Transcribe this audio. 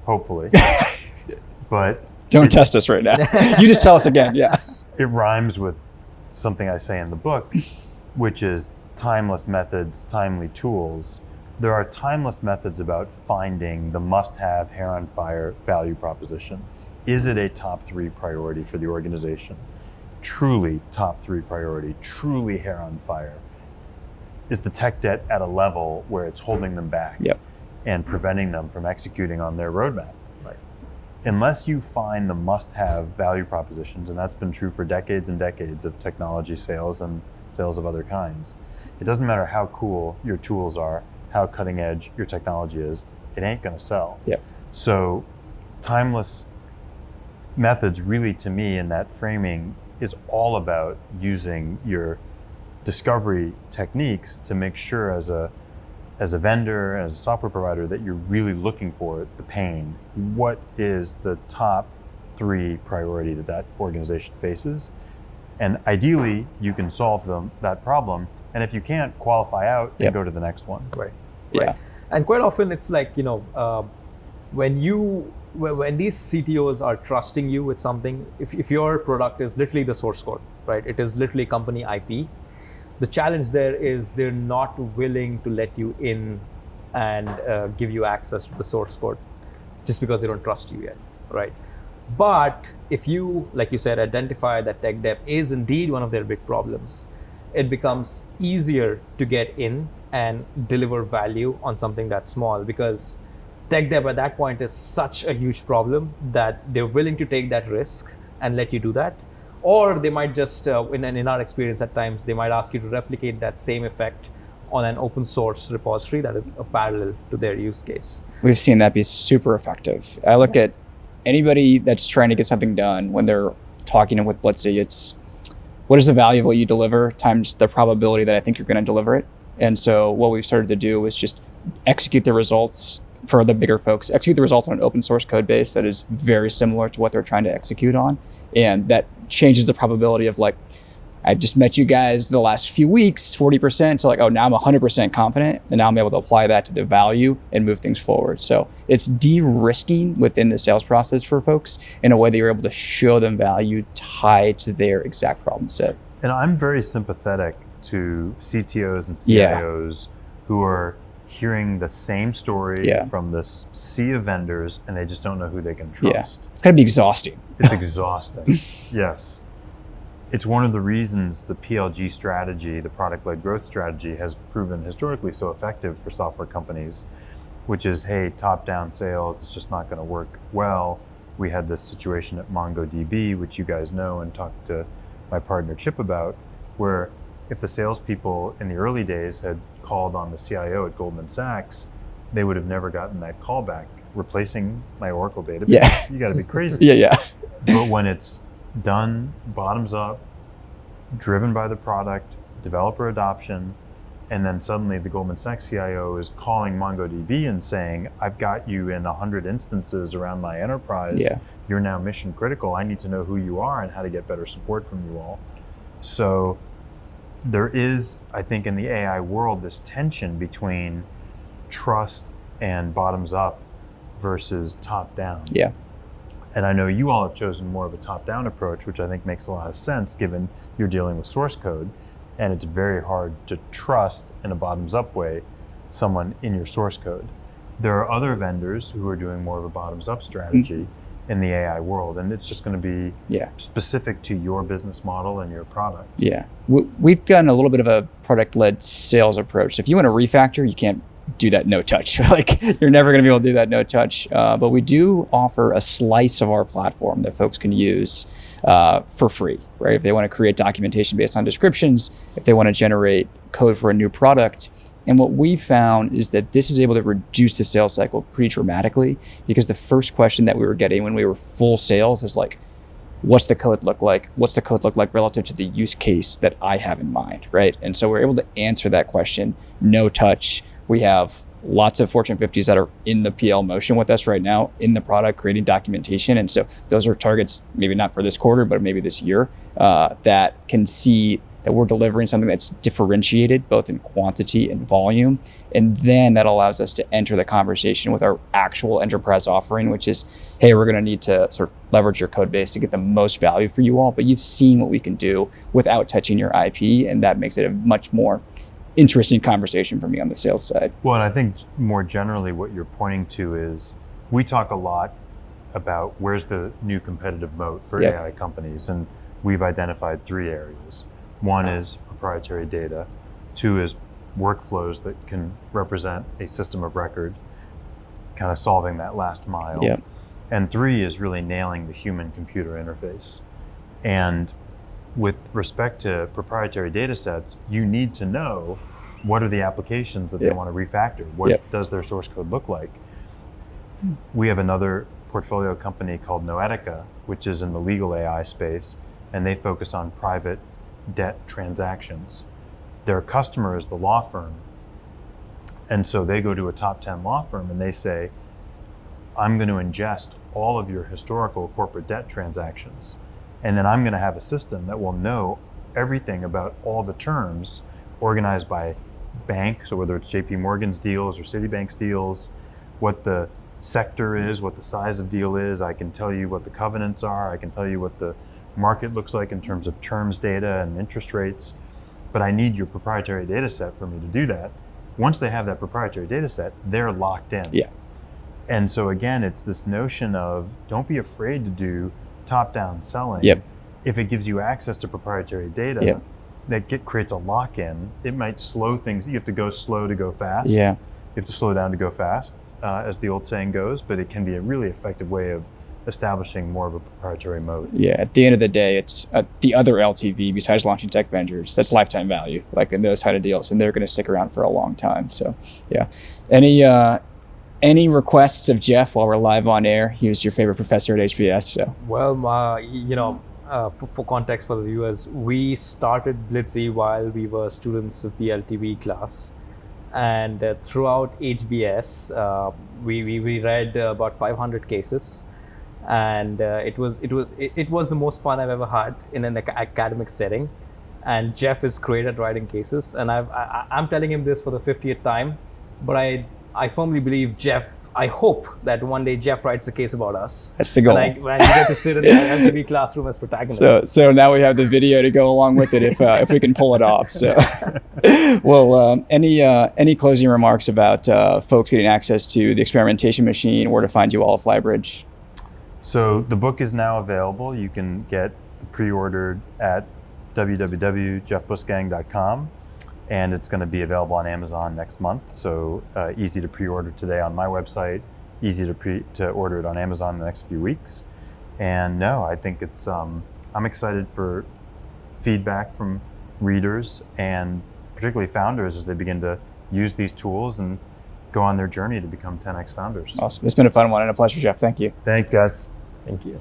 hopefully. But don't test us right now. You just tell us again. Yeah. It rhymes with something I say in the book, which is timeless methods, timely tools. There are timeless methods about finding the must-have hair on fire value proposition. Is it a top 3 priority for the organization? Truly top 3 priority, truly hair on fire. Is the tech debt at a level where it's holding them back and preventing them from executing on their roadmap? Right. Unless you find the must-have value propositions, and that's been true for decades and decades of technology sales and sales of other kinds, it doesn't matter how cool your tools are, how cutting edge your technology is, it ain't gonna sell. Yep. So timeless methods really, to me, in that framing, is all about using your discovery techniques to make sure as a vendor, as a software provider, that you're really looking for the pain. What is the top 3 priority that organization faces? And ideally, you can solve that problem. And if you can't, qualify out and go to the next one. Right. Yeah. Right. And quite often it's like, when these CTOs are trusting you with something, if your product is literally the source code, right? It is literally company IP. The challenge there is they're not willing to let you in and give you access to the source code just because they don't trust you yet, right? But if you, like you said, identify that tech debt is indeed one of their big problems, it becomes easier to get in and deliver value on something that's small, because tech debt at that point is such a huge problem that they're willing to take that risk and let you do that. Or they might just, in our experience at times, they might ask you to replicate that same effect on an open source repository that is a parallel to their use case. We've seen that be super effective. I look at anybody that's trying to get something done when they're talking with Blitzy, it's what is the value of what you deliver times the probability that I think you're going to deliver it. And so what we've started to do is just execute the results for the bigger folks, execute the results on an open source code base that is very similar to what they're trying to execute on. And that changes the probability of like, I've just met you guys the last few weeks, 40% to like, oh, now I'm 100% confident. And now I'm able to apply that to the value and move things forward. So it's de-risking within the sales process for folks in a way that you're able to show them value tied to their exact problem set. And I'm very sympathetic to CTOs and CIOs who are hearing the same story from this sea of vendors and they just don't know who they can trust. It's gotta be exhausting. It's exhausting, yes. It's one of the reasons the PLG strategy, the product-led growth strategy, has proven historically so effective for software companies, which is, hey, top-down sales, it's just not gonna work well. We had this situation at MongoDB, which you guys know and talked to my partner Chip about, where if the salespeople in the early days had called on the CIO at Goldman Sachs, they would have never gotten that call back. Replacing my Oracle database, you gotta be crazy. But when it's done bottoms up, driven by the product, developer adoption, and then suddenly the Goldman Sachs CIO is calling MongoDB and saying, I've got you in 100 instances around my enterprise. You're now mission critical. I need to know who you are and how to get better support from you all. So there is, I think, in the AI world, this tension between trust and bottoms up versus top down. And I know you all have chosen more of a top-down approach, which I think makes a lot of sense given you're dealing with source code, and it's very hard to trust in a bottoms-up way someone in your source code. There are other vendors who are doing more of a bottoms-up strategy in the AI world, and it's just going to be specific to your business model and your product. We've done a little bit of a product-led sales approach. If you want to refactor, you can't do that no touch. Like you're never going to be able to do that no touch. But we do offer a slice of our platform that folks can use for free, right? If they want to create documentation based on descriptions, if they want to generate code for a new product. And what we found is that this is able to reduce the sales cycle pretty dramatically, because the first question that we were getting when we were full sales is like, what's the code look like? What's the code look like relative to the use case that I have in mind, right? And so we're able to answer that question, no touch. We have lots of Fortune 50s that are in the PL motion with us right now in the product, creating documentation. And so those are targets, maybe not for this quarter, but maybe this year, that can see that we're delivering something that's differentiated both in quantity and volume. And then that allows us to enter the conversation with our actual enterprise offering, which is, hey, we're going to need to sort of leverage your code base to get the most value for you all, but you've seen what we can do without touching your IP, and that makes it a much more interesting conversation for me on the sales side. Well, and I think more generally what you're pointing to is we talk a lot about where's the new competitive moat for Yep. AI companies, and we've identified 3 areas. One is proprietary data, 2 is workflows that can represent a system of record, kind of solving that last mile. Yep. And 3 is really nailing the human-computer interface. And with respect to proprietary data sets, you need to know what are the applications that they Yep. want to refactor. What Yep. does their source code look like? We have another portfolio company called Noetica, which is in the legal AI space, and they focus on private debt transactions. Their customer is the law firm. And so they go to a top 10 law firm and they say, I'm going to ingest all of your historical corporate debt transactions. And then I'm going to have a system that will know everything about all the terms organized by bank. So whether it's JP Morgan's deals or Citibank's deals, what the sector is, what the size of deal is. I can tell you what the covenants are. I can tell you what the market looks like in terms of terms data and interest rates. But I need your proprietary data set for me to do that. Once they have that proprietary data set, they're locked in. Yeah. And so again, it's this notion of don't be afraid to do top-down selling. Yep. If it gives you access to proprietary data, Yep. that creates a lock-in. It might slow things. You have to go slow to go fast. Yeah. You have to slow down to go fast, as the old saying goes, but it can be a really effective way of establishing more of a proprietary moat. Yeah, at the end of the day, it's the other LTV besides launching tech ventures. That's lifetime value, like in those kind of deals, and they're going to stick around for a long time. So, yeah. Any requests of Jeff while we're live on air? He was your favorite professor at HBS. So, Well, for context for the viewers, we started Blitzy while we were students of the LTV class, and throughout HBS, we read about 500 cases, and it was the most fun I've ever had in an academic setting. And Jeff is great at writing cases, and I'm telling him this for the 50th time, but I firmly believe Jeff. I hope that one day Jeff writes a case about us. that's the goal. When you get to sit in the LTV classroom as protagonists. So now we have the video to go along with it if we can pull it off. So, well, any closing remarks about folks getting access to the Experimentation Machine, where to find you all at Flybridge? So the book is now available. You can get pre-ordered at www.jeffbussgang.com. And it's going to be available on Amazon next month. So easy to pre-order today on my website, easy to order it on Amazon in the next few weeks. And no, I think it's, I'm excited for feedback from readers and particularly founders as they begin to use these tools and go on their journey to become 10x founders. Awesome. It's been a fun one and a pleasure, Jeff. Thank you. Thanks, guys. Thank you.